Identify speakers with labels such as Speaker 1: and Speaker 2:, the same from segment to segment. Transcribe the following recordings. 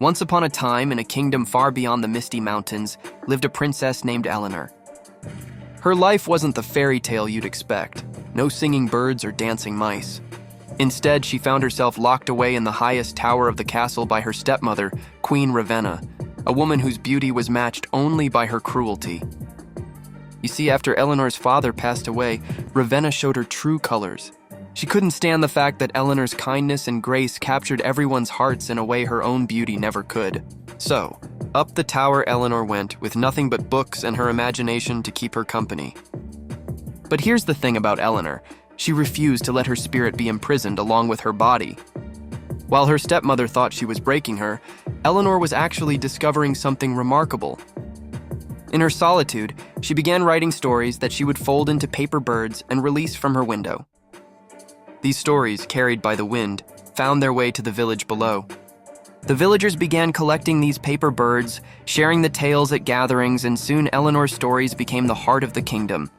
Speaker 1: Once upon a time, in a kingdom far beyond the Misty Mountains, lived a princess named Eleanor. Her life wasn't the fairy tale you'd expect. No singing birds or dancing mice. Instead, she found herself locked away in the highest tower of the castle by her stepmother, Queen Ravenna, a woman whose beauty was matched only by her cruelty. You see, after Eleanor's father passed away, Ravenna showed her true colors. She couldn't stand the fact that Eleanor's kindness and grace captured everyone's hearts in a way her own beauty never could. So, up the tower Eleanor went, with nothing but books and her imagination to keep her company. But here's the thing about Eleanor. She refused to let her spirit be imprisoned along with her body. While her stepmother thought she was breaking her, Eleanor was actually discovering something remarkable. In her solitude, she began writing stories that she would fold into paper birds and release from her window. These stories, carried by the wind, found their way to the village below. The villagers began collecting these paper birds, sharing the tales at gatherings, and soon Eleanor's stories became the heart of the kingdom.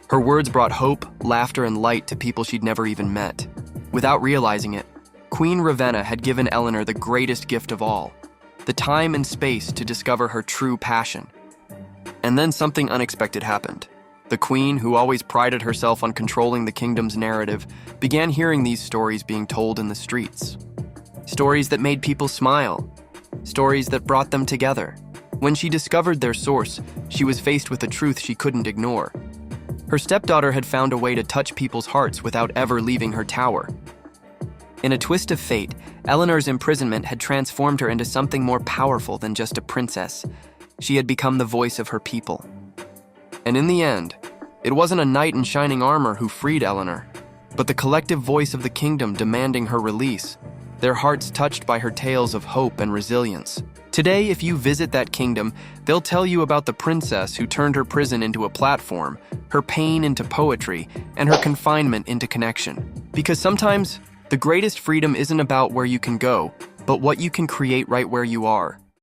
Speaker 1: Her words brought hope, laughter, and light to people she'd never even met. Without realizing it, Queen Ravenna had given Eleanor the greatest gift of all, the time and space to discover her true passion. And then something unexpected happened. The queen, who always prided herself on controlling the kingdom's narrative, began hearing these stories being told in the streets. Stories that made people smile. Stories that brought them together. When she discovered their source, she was faced with a truth she couldn't ignore. Her stepdaughter had found a way to touch people's hearts without ever leaving her tower. In a twist of fate, Eleanor's imprisonment had transformed her into something more powerful than just a princess. She had become the voice of her people. And in the end, it wasn't a knight in shining armor who freed Eleanor, but the collective voice of the kingdom demanding her release, their hearts touched by her tales of hope and resilience. Today, if you visit that kingdom, they'll tell you about the princess who turned her prison into a platform, her pain into poetry, and her confinement into connection. Because sometimes, the greatest freedom isn't about where you can go, but what you can create right where you are.